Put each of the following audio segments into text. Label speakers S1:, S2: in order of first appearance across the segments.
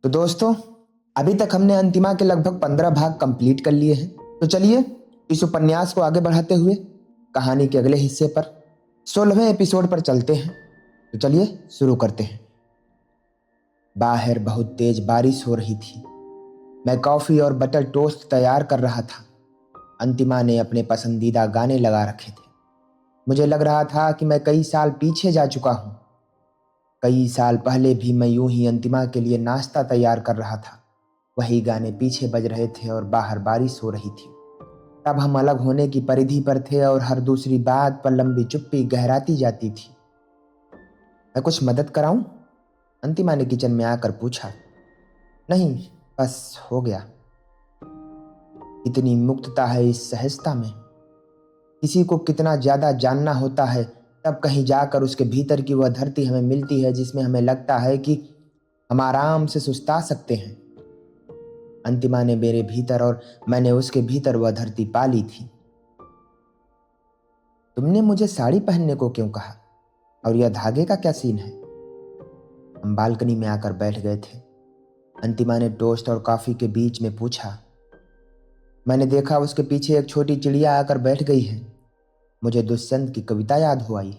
S1: तो दोस्तों, अभी तक हमने अंतिमा के लगभग 15 भाग कंप्लीट कर लिए हैं। तो चलिए इस उपन्यास को आगे बढ़ाते हुए कहानी के अगले हिस्से पर 16वें एपिसोड पर चलते हैं। तो चलिए शुरू करते हैं। बाहर बहुत तेज बारिश हो रही थी। मैं कॉफी और बटर टोस्ट तैयार कर रहा था। अंतिमा ने अपने पसंदीदा गाने लगा रखे थे। मुझे लग रहा था कि मैं कई साल पीछे जा चुका हूँ। कई साल पहले भी मैं यूं ही अंतिमा के लिए नाश्ता तैयार कर रहा था। वही गाने पीछे बज रहे थे और बाहर बारिश हो रही थी। तब हम अलग होने की परिधि पर थे और हर दूसरी बात पर लंबी चुप्पी गहराती जाती थी। मैं कुछ मदद कराऊं? अंतिमा ने किचन में आकर पूछा। नहीं, बस हो गया। इतनी मुक्तता है इस सहजता में। किसी को कितना ज्यादा जानना होता है तब कहीं जाकर उसके भीतर की वह धरती हमें मिलती है जिसमें हमें लगता है कि हम आराम से सुस्ता सकते हैं। अंतिमा ने मेरे भीतर और मैंने उसके भीतर वह धरती पा ली थी। तुमने मुझे साड़ी पहनने को क्यों कहा? और यह धागे का क्या सीन है? हम बालकनी में आकर बैठ गए थे। अंतिमा ने टोस्ट और कॉफी के बीच में पूछा। मैंने देखा उसके पीछे एक छोटी चिड़िया आकर बैठ गई है। मुझे दुष्यंत की कविता याद हो आई।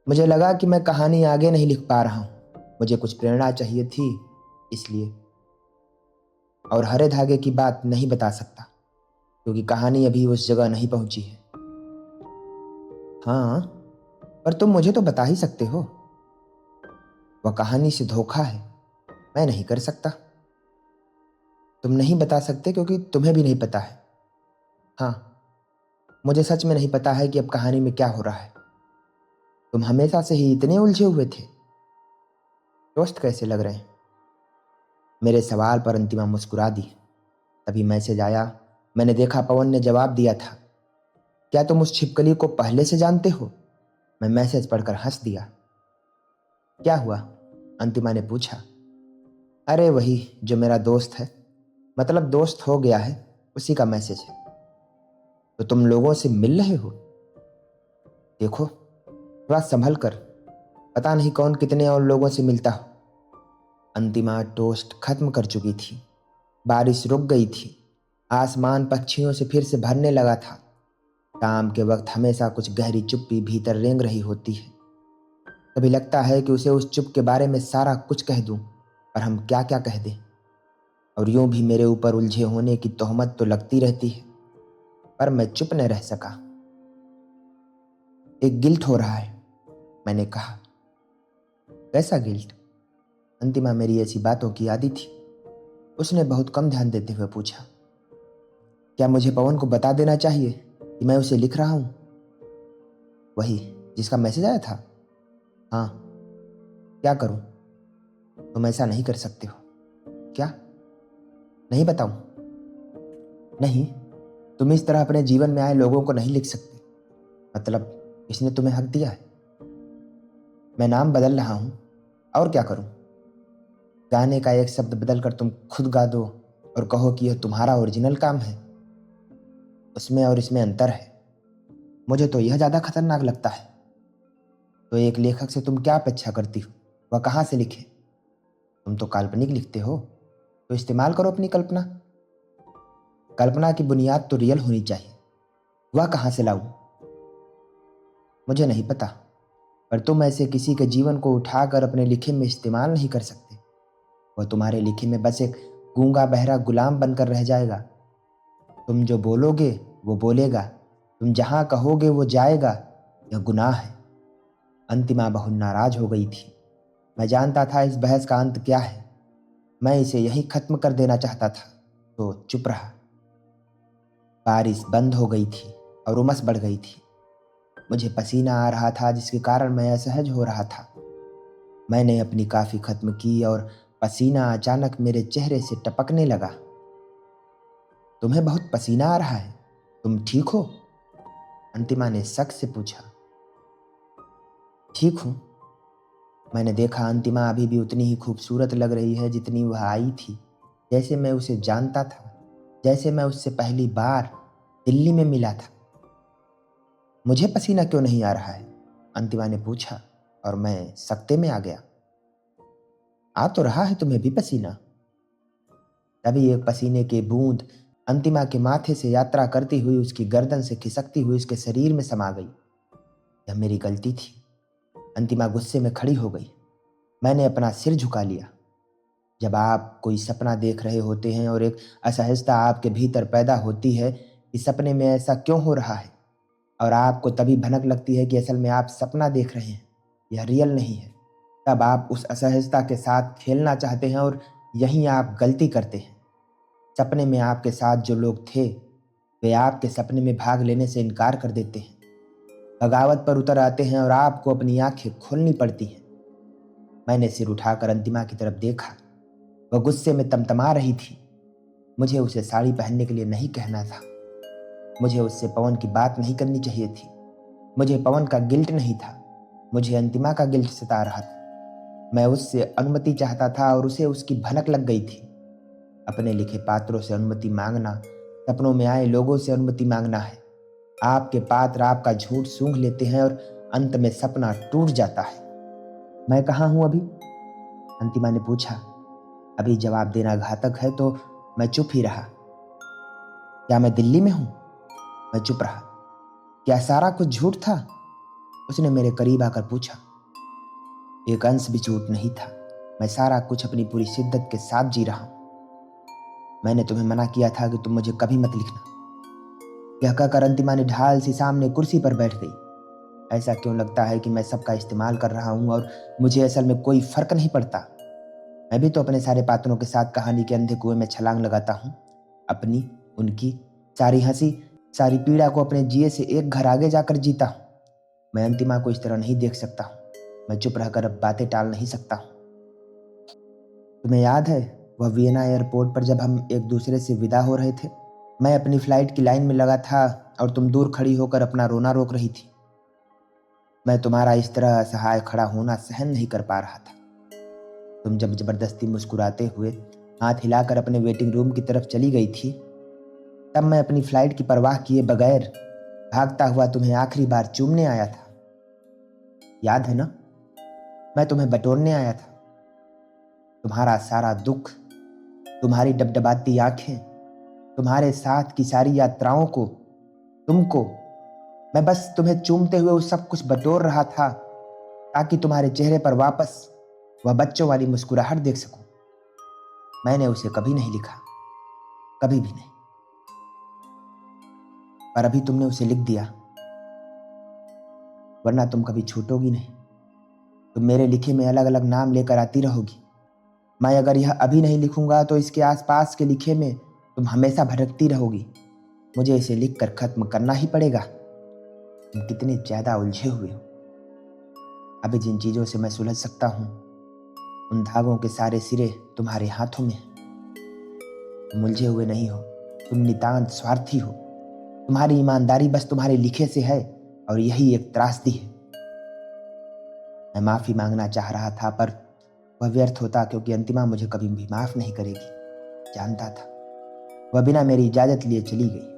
S1: मुझे लगा कि मैं कहानी आगे नहीं लिख पा रहा हूं। मुझे कुछ प्रेरणा चाहिए थी, इसलिए। और हरे धागे की बात नहीं बता सकता क्योंकि कहानी अभी उस जगह नहीं पहुंची है। हाँ, पर तुम मुझे तो बता ही सकते हो। वह कहानी से धोखा है, मैं नहीं कर सकता। तुम नहीं बता सकते क्योंकि तुम्हें भी नहीं पता है। हाँ, मुझे सच में नहीं पता है कि अब कहानी में क्या हो रहा है। तुम हमेशा से ही इतने उलझे हुए थे। दोस्त कैसे लग रहे हैं? मेरे सवाल पर अंतिमा मुस्कुरा दी। तभी मैसेज आया। मैंने देखा पवन ने जवाब दिया था। क्या तुम उस छिपकली को पहले से जानते हो? मैं मैसेज पढ़कर हंस दिया। क्या हुआ? अंतिमा ने पूछा। अरे वही जो मेरा दोस्त है, मतलब दोस्त हो गया है, उसी का मैसेज है। तो तुम लोगों से मिल रहे हो? देखो, थोड़ा संभल कर। पता नहीं कौन कितने और लोगों से मिलता हो। अंतिमा टोस्ट खत्म कर चुकी थी। बारिश रुक गई थी। आसमान पक्षियों से फिर से भरने लगा था। शाम के वक्त हमेशा कुछ गहरी चुप्पी भीतर रेंग रही होती है। कभी लगता है कि उसे उस चुप के बारे में सारा कुछ कह दूं, पर हम क्या क्या कह दें। और यूं भी मेरे ऊपर उलझे होने की तोहमत तो लगती रहती है, पर मैं चुप न रह सका। एक गिल्ट हो रहा है, मैंने कहा। कैसा गिल्ट? अंतिमा मेरी ऐसी बातों की आदी थी। उसने बहुत कम ध्यान देते हुए पूछा। क्या मुझे पवन को बता देना चाहिए कि मैं उसे लिख रहा हूं? वही जिसका मैसेज आया था? हाँ। क्या करूं? तुम ऐसा नहीं कर सकते हो। क्या? नहीं बताऊं? नहीं, तुम इस तरह अपने जीवन में आए लोगों को नहीं लिख सकते। मतलब इसने तुम्हें हक दिया है। मैं नाम बदल रहा हूं, और क्या करूं? गाने का एक शब्द बदल कर तुम खुद गा दो और कहो कि यह तुम्हारा ओरिजिनल काम है। उसमें और इसमें अंतर है। मुझे तो यह ज्यादा खतरनाक लगता है। तो एक लेखक से तुम क्या अपेक्षा करती हो? वह कहाँ से लिखे? तुम तो काल्पनिक लिखते हो, तो इस्तेमाल करो अपनी कल्पना। कल्पना की बुनियाद तो रियल होनी चाहिए। वह कहाँ से लाऊं? मुझे नहीं पता, पर तुम ऐसे किसी के जीवन को उठाकर अपने लिखे में इस्तेमाल नहीं कर सकते। वह तुम्हारे लिखे में बस एक गूंगा बहरा गुलाम बनकर रह जाएगा। तुम जो बोलोगे वो बोलेगा, तुम जहां कहोगे वो जाएगा। यह गुनाह है। अंतिमा बहुत नाराज हो गई थी। मैं जानता था इस बहस का अंत क्या है। मैं इसे यहीं खत्म कर देना चाहता था, तो चुप रहा। बारिश बंद हो गई थी और उमस बढ़ गई थी। मुझे पसीना आ रहा था जिसके कारण मैं असहज हो रहा था। मैंने अपनी कॉफी खत्म की और पसीना अचानक मेरे चेहरे से टपकने लगा। तुम्हें बहुत पसीना आ रहा है, तुम ठीक हो? अंतिमा ने शक से पूछा। ठीक हूं। मैंने देखा अंतिमा अभी भी उतनी ही खूबसूरत लग रही है जितनी वह आई थी। जैसे मैं उसे जानता था, जैसे मैं उससे पहली बार दिल्ली में मिला था। मुझे पसीना क्यों नहीं आ रहा है? अंतिमा ने पूछा और मैं सकते में आ गया। आ तो रहा है तुम्हें भी पसीना। तभी एक पसीने की बूंद अंतिमा के माथे से यात्रा करती हुई उसकी गर्दन से खिसकती हुई उसके शरीर में समा गई। यह मेरी गलती थी। अंतिमा गुस्से में खड़ी हो गई। मैंने अपना सिर झुका लिया। जब आप कोई सपना देख रहे होते हैं और एक असहजता आपके भीतर पैदा होती है कि सपने में ऐसा क्यों हो रहा है, और आपको तभी भनक लगती है कि असल में आप सपना देख रहे हैं, यह रियल नहीं है, तब आप उस असहजता के साथ खेलना चाहते हैं और यहीं आप गलती करते हैं। सपने में आपके साथ जो लोग थे वे आपके सपने में भाग लेने से इनकार कर देते हैं, बगावत पर उतर आते हैं और आपको अपनी आंखें खोलनी पड़ती हैं। मैंने सिर उठाकर अंतिमा की तरफ देखा। वह गुस्से में तमतमा रही थी। मुझे उसे साड़ी पहनने के लिए नहीं कहना था। मुझे उससे पवन की बात नहीं करनी चाहिए थी। मुझे पवन का गिल्ट नहीं था, मुझे अंतिमा का गिल्ट सता रहा था। मैं उससे अनुमति चाहता था और उसे उसकी भनक लग गई थी। अपने लिखे पात्रों से अनुमति मांगना सपनों में आए लोगों से अनुमति मांगना है। आपके पात्र आपका झूठ सूंघ लेते हैं और अंत में सपना टूट जाता है। मैं कहाँ हूं अभी? अंतिमा ने पूछा। अभी जवाब देना घातक है तो मैं चुप ही रहा। क्या मैं दिल्ली में हूं? मैं चुप रहा। क्या सारा कुछ झूठ था? उसने मेरे करीब आकर पूछा। एक अंश भी झूठ नहीं था। मैं सारा कुछ अपनी पूरी शिद्दत के साथ जी रहा हूं। मैंने तुम्हें मना किया था कि तुम मुझे कभी मत लिखना। यह कहकर अंतिमा ने ढाल सी सामने कुर्सी पर बैठ गई। ऐसा क्यों लगता है कि मैं सबका इस्तेमाल कर रहा हूं और मुझे असल में कोई फर्क नहीं पड़ता। मैं भी तो अपने सारे पात्रों के साथ कहानी के अंधे कुएं में छलांग लगाता हूं। अपनी, उनकी, सारी हंसी, सारी पीड़ा को अपने जिए से एक घर आगे जाकर जीता हूं। मैं अंतिमा को इस तरह नहीं देख सकता हूं। मैं चुप रहकर अब बातें टाल नहीं सकता हूं। तुम्हें याद है वह वियना एयरपोर्ट पर जब हम एक दूसरे से विदा हो रहे थे? मैं अपनी फ्लाइट की लाइन में लगा था और तुम दूर खड़ी होकर अपना रोना रोक रही थी। मैं तुम्हारा इस तरह असहाय खड़ा होना सहन नहीं कर पा रहा था। तुम जब जबरदस्ती मुस्कुराते हुए हाथ हिलाकर अपने वेटिंग रूम की तरफ चली गई थी, तब मैं अपनी फ्लाइट की परवाह किए बगैर भागता हुआ तुम्हें आखिरी बार चूमने आया था। याद है ना? मैं तुम्हें बटोरने आया था। तुम्हारा सारा दुख, तुम्हारी डबडबाती आंखें, तुम्हारे साथ की सारी यात्राओं को, तुमको, मैं बस तुम्हें चूमते हुए वो सब कुछ बटोर रहा था ताकि तुम्हारे चेहरे पर वापस वह बच्चों वाली मुस्कुराहट देख सकूं। मैंने उसे कभी नहीं लिखा, कभी भी नहीं, पर अभी तुमने उसे लिख दिया, वरना तुम कभी छूटोगी नहीं। तुम मेरे लिखे में अलग अलग नाम लेकर आती रहोगी। मैं अगर यह अभी नहीं लिखूंगा तो इसके आसपास के लिखे में तुम हमेशा भटकती रहोगी। मुझे इसे लिखकर खत्म करना ही पड़ेगा। तुम कितने ज्यादा उलझे हुए हो। अभी जिन चीजों से मैं सुलझ सकता हूं, उन धागों के सारे सिरे तुम्हारे हाथों में हैं। तुम उलझे हुए नहीं हो, तुम नितांत स्वार्थी हो। तुम्हारी ईमानदारी बस तुम्हारे लिखे से है और यही एक त्रासदी है। मैं माफी मांगना चाह रहा था पर वह व्यर्थ होता, क्योंकि अंतिमा मुझे कभी भी माफ नहीं करेगी, जानता था। वह बिना मेरी इजाजत लिए चली गई।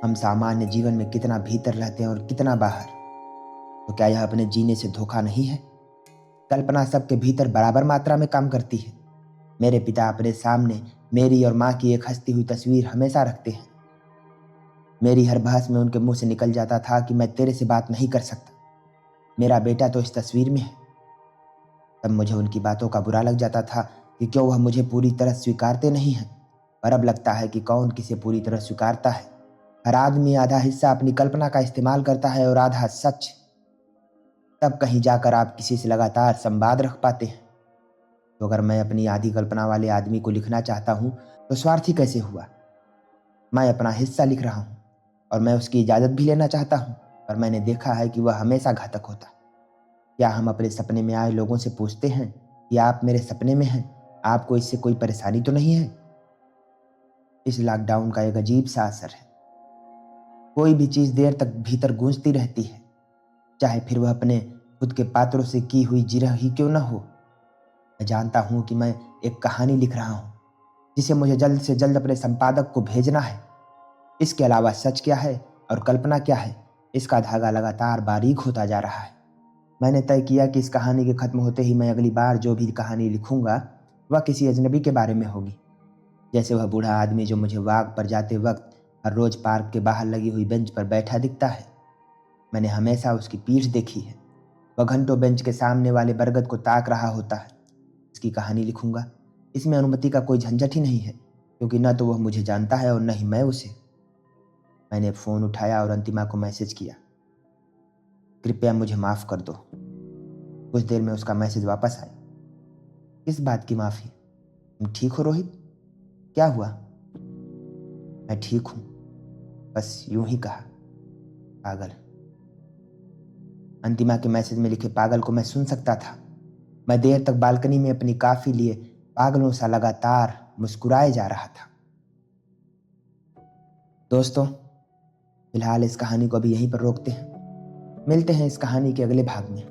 S1: हम सामान्य जीवन में कितना भीतर रहते हैं और कितना बाहर, तो क्या यह अपने जीने से धोखा नहीं है? कल्पना सबके भीतर बराबर मात्रा में काम करती है। मेरे पिता अपने सामने मेरी और माँ की एक हंसती हुई तस्वीर हमेशा रखते हैं। मेरी हर बहस में उनके मुंह से निकल जाता था कि मैं तेरे से बात नहीं कर सकता, मेरा बेटा तो इस तस्वीर में है। तब मुझे उनकी बातों का बुरा लग जाता था कि क्यों वह मुझे पूरी तरह स्वीकारते नहीं हैं। पर अब लगता है कि कौन किसे पूरी तरह स्वीकारता है। हर आदमी आधा हिस्सा अपनी कल्पना का इस्तेमाल करता है और आधा सच। तब कहीं जाकर आप किसी से लगातार संवाद रख पाते हैं। तो अगर मैं अपनी आधी कल्पना वाले आदमी को लिखना चाहता हूं तो स्वार्थी कैसे हुआ? मैं अपना हिस्सा लिख रहा हूं और मैं उसकी इजाजत भी लेना चाहता हूं, पर मैंने देखा है कि वह हमेशा घातक होता। क्या हम अपने सपने में आए लोगों से पूछते हैं कि आप मेरे सपने में हैं, आपको इससे कोई परेशानी तो नहीं है? इस लॉकडाउन का एक अजीब सा असर है। कोई भी चीज देर तक भीतर गूंजती रहती है, चाहे फिर वह अपने खुद के पात्रों से की हुई जिरह ही क्यों न हो। मैं जानता हूं कि मैं एक कहानी लिख रहा हूं जिसे मुझे जल्द से जल्द अपने संपादक को भेजना है। इसके अलावा सच क्या है और कल्पना क्या है, इसका धागा लगातार बारीक होता जा रहा है। मैंने तय किया कि इस कहानी के ख़त्म होते ही मैं अगली बार जो भी कहानी लिखूंगा वह किसी अजनबी के बारे में होगी। जैसे वह बूढ़ा आदमी जो मुझे वॉक पर जाते वक्त हर रोज़ पार्क के बाहर लगी हुई बेंच पर बैठा दिखता है। मैंने हमेशा उसकी पीठ देखी है। वह घंटों बेंच के सामने वाले बरगद को ताक रहा होता है। इसकी कहानी लिखूंगा। इसमें अनुमति का कोई झंझट ही नहीं है, क्योंकि न तो वह मुझे जानता है और न ही मैं उसे। मैंने फ़ोन उठाया और अंतिमा को मैसेज किया, कृपया मुझे माफ़ कर दो। कुछ देर में उसका मैसेज वापस आया, किस बात की माफ़ी? तुम ठीक हो रोहित? क्या हुआ? मैं ठीक हूँ, बस यूं ही कहा, पागल। अंतिमा के मैसेज में लिखे पागल को मैं सुन सकता था। मैं देर तक बालकनी में अपनी कॉफी लिए पागलों सा लगातार मुस्कुराए जा रहा था। दोस्तों, फिलहाल इस कहानी को अभी यहीं पर रोकते हैं। मिलते हैं इस कहानी के अगले भाग में।